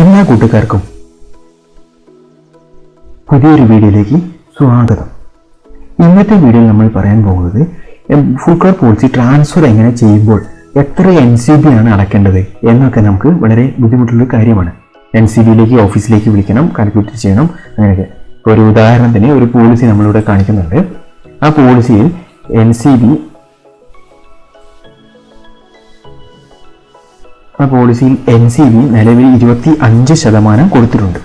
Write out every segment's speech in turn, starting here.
എല്ലാ കൂട്ടുകാർക്കും പുതിയൊരു വീഡിയോയിലേക്ക് സ്വാഗതം. ഇന്നത്തെ വീഡിയോയിൽ നമ്മൾ പറയാൻ പോകുന്നത് ഫുൾ കാർ പോളിസി ട്രാൻസ്ഫർ എങ്ങനെ ചെയ്യുമ്പോൾ എത്ര NCB ആണ് അടക്കേണ്ടത് എന്നൊക്കെ നമുക്ക് വളരെ ബുദ്ധിമുട്ടുള്ള കാര്യമാണ്. NCBയിലേക്ക് ഓഫീസിലേക്ക് വിളിക്കണം, കാൽക്കുലേറ്റ് ചെയ്യണം, അങ്ങനെയൊക്കെ. ഒരു ഉദാഹരണത്തിന് ഒരു പോളിസി നമ്മളിവിടെ കാണിക്കുന്നുണ്ട്. ആ പോളിസിയിൽ NCB നിലവിൽ 25% കൊടുത്തിട്ടുണ്ട്.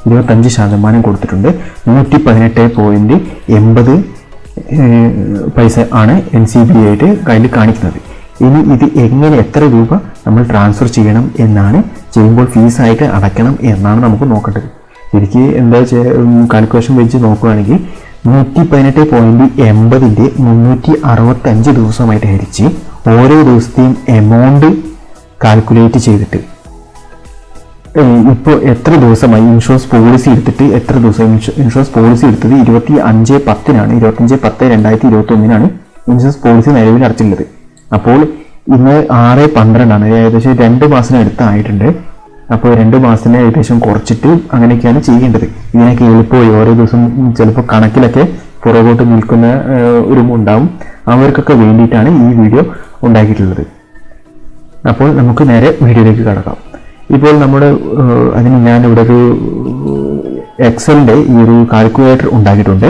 25% കൊടുത്തിട്ടുണ്ട്. 118.80 പൈസ ആണ് NCB ആയിട്ട് കയ്യിൽ കാണിക്കുന്നത്. ഇനി ഇത് എങ്ങനെ എത്ര രൂപ നമ്മൾ ട്രാൻസ്ഫർ ചെയ്യണം എന്നാണ്, ചെയ്യുമ്പോൾ ഫീസായിട്ട് അടയ്ക്കണം എന്നാണ് നമുക്ക് നോക്കേണ്ടത്. എനിക്ക് എന്താ കാൽക്കുലേഷൻ വെച്ച് നോക്കുകയാണെങ്കിൽ 118.80 365 ദിവസമായിട്ട് ഹരിച്ച് ഓരോ ദിവസത്തെയും എമൗണ്ട് കാൽക്കുലേറ്റ് ചെയ്തിട്ട് ഇപ്പോൾ എത്ര ദിവസമായി ഇൻഷുറൻസ് പോളിസി എടുത്തിട്ട് എത്ര ദിവസം ഇൻഷുറൻസ് പോളിസി എടുത്തത് 25/10 2021 ഇൻഷുറൻസ് പോളിസി നിലവിൽ അടച്ചിട്ടുള്ളത്. അപ്പോൾ ഇന്ന് 6/12 ഏകദേശം 2 മാസം അടുത്തായിട്ടുണ്ട്. അപ്പോൾ 2 മാസത്തിന് ഏകദേശം കുറച്ചിട്ട് അങ്ങനെയൊക്കെയാണ് ചെയ്യേണ്ടത്. ഇതിനൊക്കെ എളുപ്പമായി ഓരോ ദിവസം ചിലപ്പോൾ കണക്കിലൊക്കെ പുറകോട്ട് നിൽക്കുന്ന ഒരു ഉണ്ടാവും. അവർക്കൊക്കെ വേണ്ടിയിട്ടാണ് ഈ വീഡിയോ ഉണ്ടാക്കിയിട്ടുള്ളത്. അപ്പോൾ നമുക്ക് നേരെ വീഡിയോയിലേക്ക് കടക്കാം. ഇപ്പോൾ നമ്മുടെ അതിന് ഞാനിവിടെ ഒരു എക്സലിൻ്റെ ഈ ഒരു കാൽക്കുലേറ്റർ ഉണ്ടാക്കിയിട്ടുണ്ട്.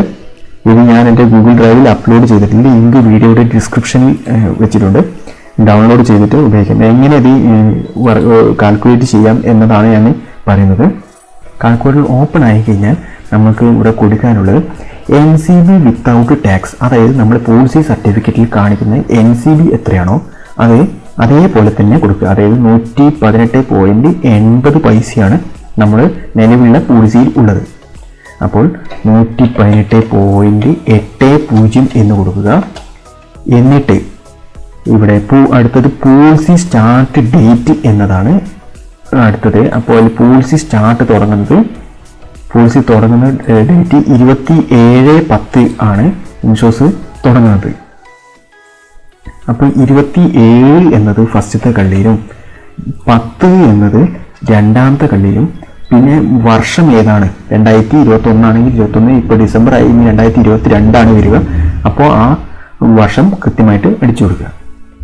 ഇത് ഞാൻ എൻ്റെ ഗൂഗിൾ ഡ്രൈവിൽ അപ്ലോഡ് ചെയ്തിട്ടുണ്ട്. ലിങ്ക് വീഡിയോയുടെ ഡിസ്ക്രിപ്ഷനിൽ വെച്ചിട്ടുണ്ട്. ഡൗൺലോഡ് ചെയ്തിട്ട് ഉപയോഗിക്കാം. എങ്ങനെ ഇത് കാൽക്കുലേറ്റ് ചെയ്യാം എന്നതാണ് ഞാൻ പറയുന്നത്. കാൽക്കുലേറ്റർ ഓപ്പൺ ആയി കഴിഞ്ഞാൽ നമുക്ക് ഇവിടെ കൊടുക്കാനുള്ളത് NCB വിത്തൗട്ട് ടാക്സ്, അതായത് നമ്മുടെ പോളിസി സർട്ടിഫിക്കറ്റിൽ കാണിക്കുന്ന NCB എത്രയാണോ അതേപോലെ തന്നെ കൊടുക്കുക. അതായത് 118.80 പൈസയാണ് നമ്മൾ നിലവിലുള്ള പോളിസിയിൽ ഉള്ളത്. അപ്പോൾ 118.80 എന്ന് കൊടുക്കുക. എന്നിട്ട് ഇവിടെ അടുത്തത് പോളിസി സ്റ്റാർട്ട് ഡേറ്റ് എന്നതാണ് അടുത്തത്. അപ്പോൾ പോളിസി തുടങ്ങുന്ന ഡേറ്റ് 27/10 ആണ് ഇൻഷുറൻസ് തുടങ്ങുന്നത്. അപ്പോൾ 27 എന്നത് ഫസ്റ്റത്തെ കള്ളിയിലും 10 എന്നത് രണ്ടാമത്തെ കള്ളിയിലും, പിന്നെ വർഷം ഏതാണ് 2021 ആണെങ്കിൽ 21, ഇപ്പോൾ ഡിസംബർ ആയി, 2022 വരിക. അപ്പോൾ ആ വർഷം കൃത്യമായിട്ട് അടിച്ചു കൊടുക്കുക.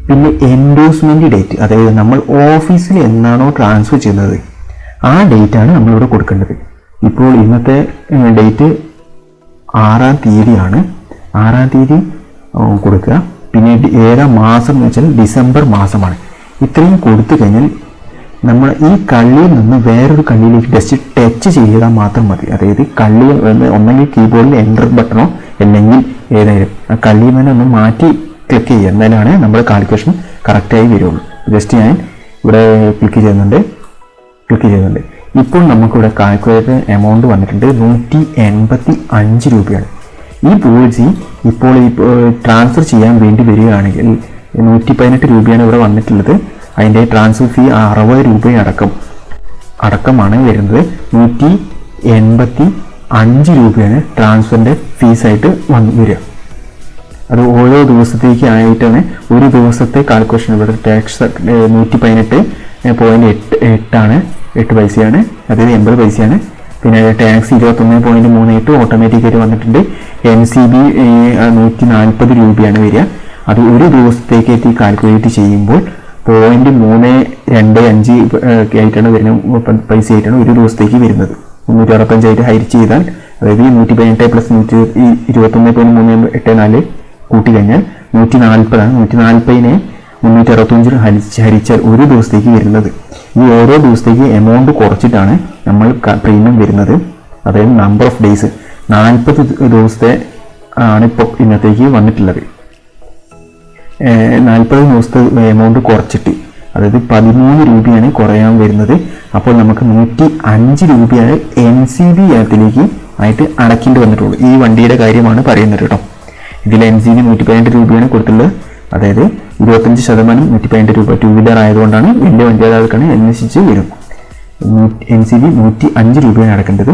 പിന്നെ എൻഡോഴ്സ്മെന്റ് ഡേറ്റ്, അതായത് നമ്മൾ ഓഫീസിൽ എന്നാണോ ട്രാൻസ്ഫർ ചെയ്യുന്നത് ആ ഡേറ്റ് ആണ് നമ്മളിവിടെ കൊടുക്കേണ്ടത്. ഇപ്പോൾ ഇന്നത്തെ ഡേറ്റ് 6-ാം തീയതിയാണ്. 6-ാം തീയതി കൊടുക്കുക. പിന്നെ ഏതാ മാസം എന്ന് വെച്ചാൽ ഡിസംബർ മാസമാണ്. ഇത്രയും കൊടുത്തു കഴിഞ്ഞാൽ നമ്മൾ ഈ കള്ളിയിൽ നിന്ന് വേറൊരു കള്ളിയിലേക്ക് ജസ്റ്റ് ടച്ച് ചെയ്താൽ മാത്രം മതി. അതായത് കള്ളി ഒന്നെങ്കിൽ കീബോർഡിൽ എൻ്റർ ബട്ടണോ അല്ലെങ്കിൽ ഏതായാലും ആ കള്ളിയിൽ നിന്ന് ഒന്ന് മാറ്റി ക്ലിക്ക് ചെയ്യുക. എന്നാലാണ് നമ്മുടെ കാൽക്കുലേഷൻ കറക്റ്റായി വരുള്ളൂ. ജസ്റ്റ് ഞാൻ ഇവിടെ ക്ലിക്ക് ചെയ്യുന്നുണ്ട്. ഇപ്പോൾ നമുക്കിവിടെ കാൽക്കുലേറ്റർ എമൗണ്ട് വന്നിട്ടുണ്ട് 185 രൂപയാണ്. ഈ പോളിസി ഇപ്പോൾ ട്രാൻസ്ഫർ ചെയ്യാൻ വേണ്ടി വരികയാണെങ്കിൽ 118 രൂപയാണ് ഇവിടെ വന്നിട്ടുള്ളത്. അതിൻ്റെ ട്രാൻസ്ഫർ ഫീ 60 രൂപ അടക്കമാണ് വരുന്നത്. 185 രൂപയാണ് ട്രാൻസ്ഫറിൻ്റെ ഫീസായിട്ട് വരിക. അത് ഓരോ ദിവസത്തേക്ക് ആയിട്ടാണ്. ഒരു ദിവസത്തെ കാൽക്കുലേഷൻ ഇവിടെ ടാക്സ് 118.8 പൈസയാണ്, അതായത് 80 പൈസയാണ്. പിന്നെ ടാക്സ് 21.38 ഓട്ടോമാറ്റിക്കായിട്ട് വന്നിട്ടുണ്ട്. NCB 140 രൂപയാണ് വരിക. അത് ഒരു ദിവസത്തേക്ക് കാൽക്കുലേറ്റ് ചെയ്യുമ്പോൾ 0.325 ആയിട്ടാണ് വരുന്നത്, പൈസ ആയിട്ടാണ് ഒരു ദിവസത്തേക്ക് വരുന്നത്. 365 ഹരിച്ച് ചെയ്താൽ, അതായത് 118 + 21.384 കൂട്ടി കഴിഞ്ഞാൽ 140 ആണ്. 140നെ 365 ഹരിച്ചാൽ ഒരു ദിവസത്തേക്ക് വരുന്നത്. ഈ ഓരോ ദിവസത്തേക്ക് എമൗണ്ട് കുറച്ചിട്ടാണ് നമ്മൾ പ്രീമിയം വരുന്നത്. അതായത് നമ്പർ ഓഫ് ഡേയ്സ് 40 ദിവസത്തെ ആണ് ഇപ്പോൾ ഇന്നത്തേക്ക് വന്നിട്ടുള്ളത്. 40 ദിവസത്തെ എമൗണ്ട് കുറച്ചിട്ട്, അതായത് 13 രൂപയാണ് കുറയാൻ വരുന്നത്. അപ്പോൾ നമുക്ക് 105 രൂപയാണ് NCB ഇനത്തിലേക്ക് ആയിട്ട് അടക്കേണ്ടി വന്നിട്ടുള്ളൂ. ഈ വണ്ടിയുടെ കാര്യമാണ് പറയുന്നത് കേട്ടോ. ഇതിൽ NCB 118 രൂപയാണ് കൊടുത്തുള്ളത്. അതായത് 25% 118 രൂപ. 2 വീലർ ആയതുകൊണ്ടാണ്, വലിയ വണ്ടികൾക്കാണ് അന്വേഷിച്ച് വരും. NCB 105 രൂപയാണ് അടക്കേണ്ടത്.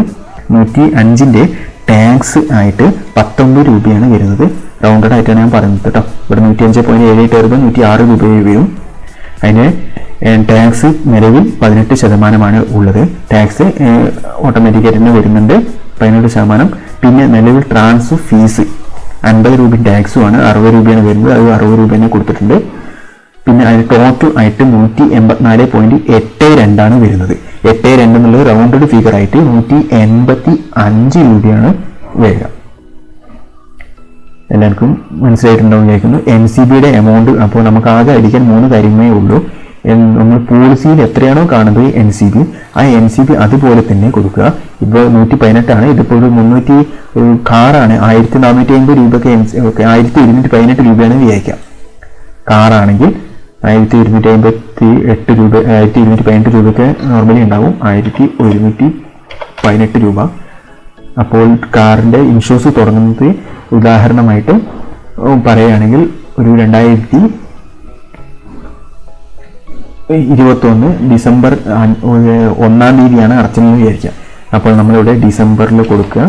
105ൻ്റെ ടാക്സ് ആയിട്ട് 19 രൂപയാണ് വരുന്നത്. റൗണ്ടഡ് ആയിട്ടാണ് ഞാൻ പറയുന്നത് കേട്ടോ. ഇവിടെ 105.78 വരുമ്പോൾ 106 രൂപ വരും. അതിന് ടാക്സ് നിലവിൽ 18% ഉള്ളത്. ടാക്സ് ഓട്ടോമാറ്റിക്കായിട്ട് തന്നെ വരുന്നുണ്ട് 18%. പിന്നെ നിലവിൽ ട്രാൻസ്ഫർ ഫീസ് 50 രൂപ ടാക്സുമാണ്, 60 രൂപയാണ് വരുന്നത്. അത് 60 രൂപ തന്നെ കൊടുത്തിട്ടുണ്ട്. പിന്നെ അതിന് ടോട്ടൽ ആയിട്ട് 184.82 വരുന്നത്. 82 എന്നുള്ളത് റൗണ്ടഡ് ഫിഗർ ആയിട്ട് 185 രൂപയാണ് വരിക. എല്ലാവർക്കും മനസ്സിലായിട്ടുണ്ടാവും വിചാരിക്കുന്നു. NCBയുടെ എമൗണ്ട് അപ്പോൾ നമുക്ക് ആകെ അടിക്കാൻ 3 കാര്യങ്ങളേ ഉള്ളൂ. നമ്മൾ പോളിസിയിൽ എത്രയാണോ കാണുന്നത് NCB, ആ NCB അതുപോലെ തന്നെ കൊടുക്കുക. ഇപ്പോൾ 118 ഇതിപ്പോൾ ഒരു 300 കാറാണ് 1450 രൂപയ്ക്ക് 1218 രൂപയാണ് വിചാരിക്കുക. കാറാണെങ്കിൽ 1258 രൂപ 1218 രൂപയ്ക്ക് നോർമലി ഉണ്ടാവും 1118 രൂപ. അപ്പോൾ കാറിൻ്റെ ഇൻഷുറൻസ് തുടങ്ങുന്നത് ഉദാഹരണമായിട്ട് പറയുകയാണെങ്കിൽ ഒരു 2021 ഡിസംബർ 1-ാം തീയതിയാണ് അടച്ചതെന്ന് വിചാരിക്കുക. അപ്പോൾ നമ്മളിവിടെ ഡിസംബറിൽ കൊടുക്കുക,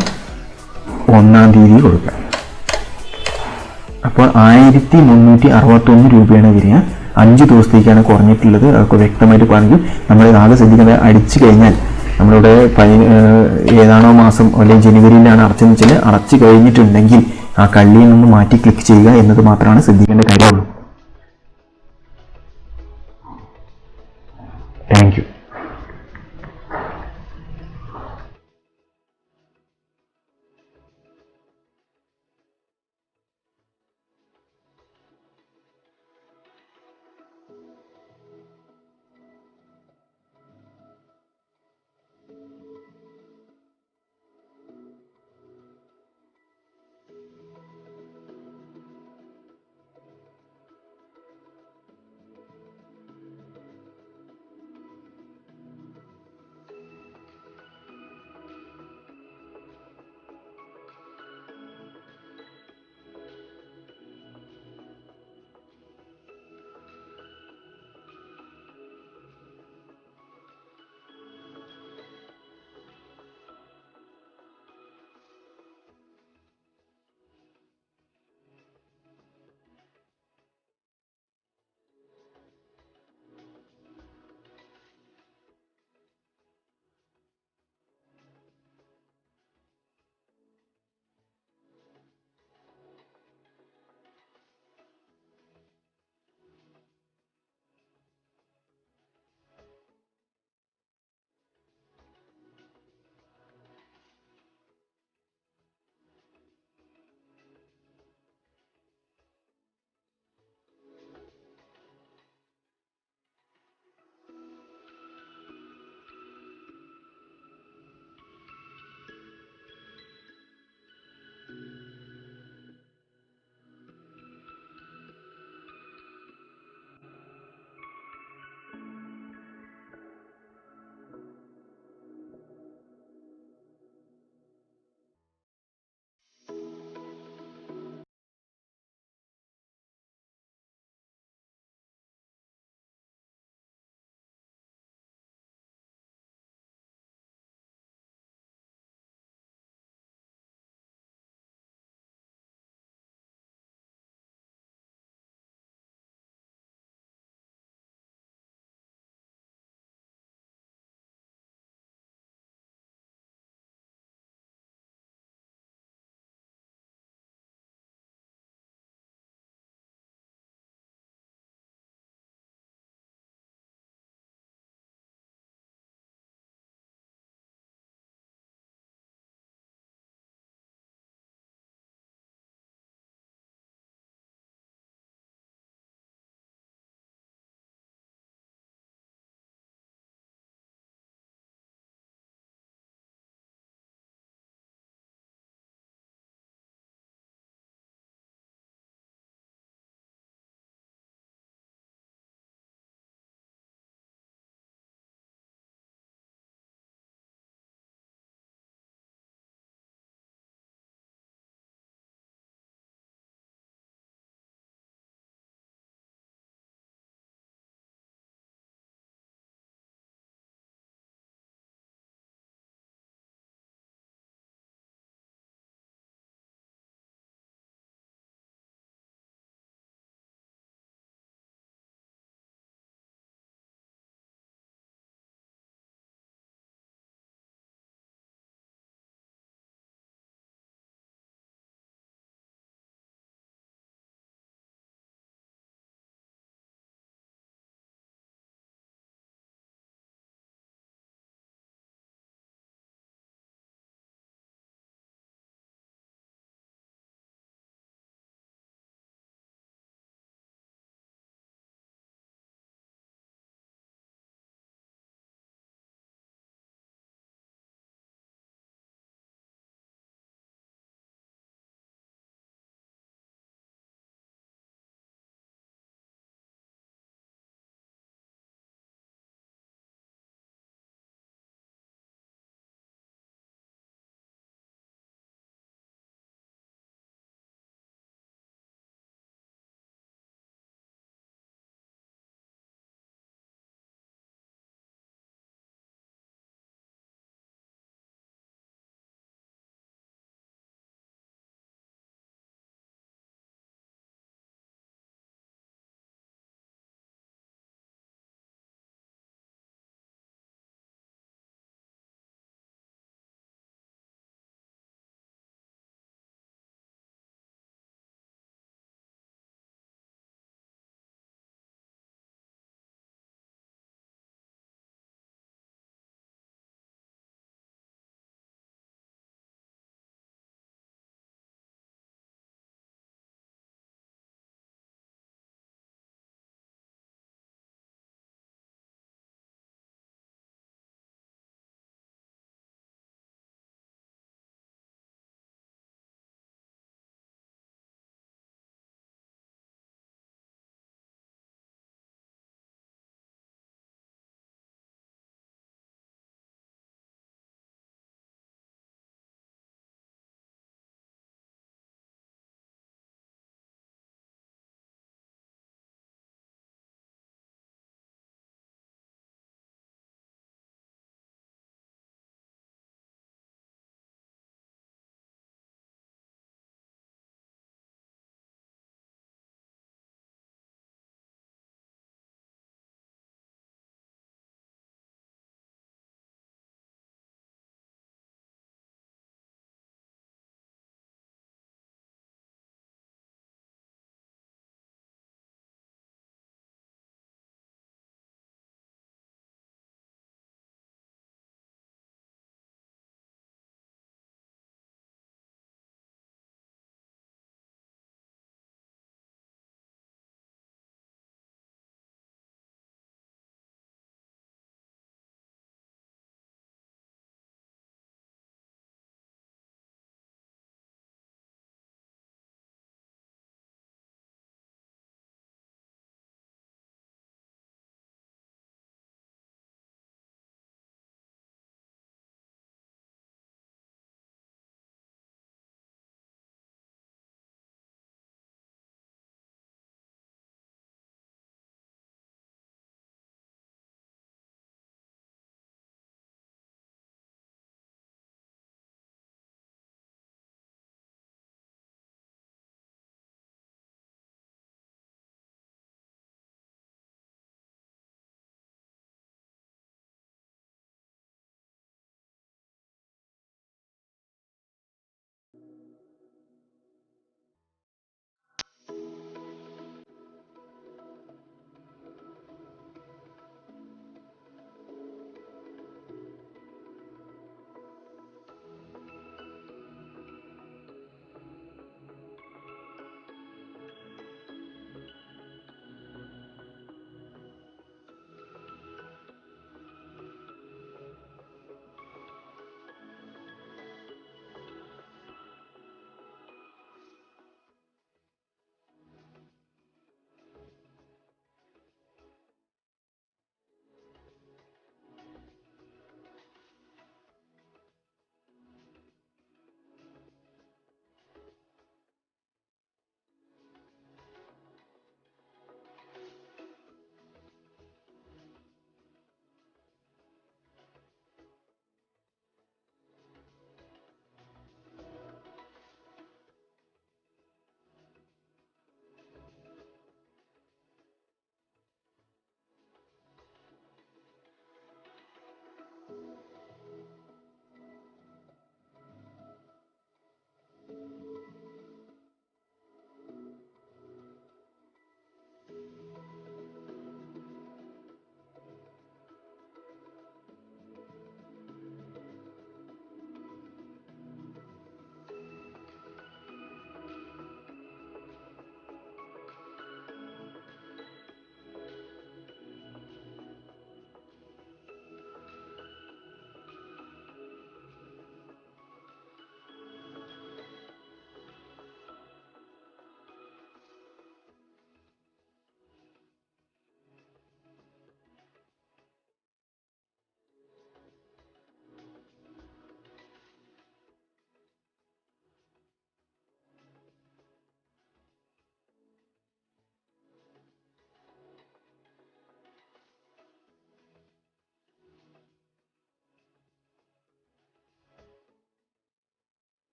1-ാം തീയതി കൊടുക്കുക. അപ്പോൾ 1361 രൂപയാണ് വരിക. 5 ദിവസത്തേക്കാണ് കുറഞ്ഞിട്ടുള്ളത്. അതൊക്കെ വ്യക്തമായിട്ട് പറഞ്ഞു. നമ്മൾ ആകെ ശ്രദ്ധിക്കുന്നത് അടിച്ചു കഴിഞ്ഞാൽ നമ്മളിവിടെ ഏതാണോ മാസം അല്ലെങ്കിൽ ജനുവരിയിലാണ് അടച്ചതെന്ന് വെച്ചാൽ അടച്ചു കഴിഞ്ഞിട്ടുണ്ടെങ്കിൽ ആ കള്ളിയിൽ നിന്ന് മാറ്റി ക്ലിക്ക് ചെയ്യുക എന്നത് മാത്രമാണ് ശ്രദ്ധിക്കേണ്ട കാര്യമുള്ളൂ.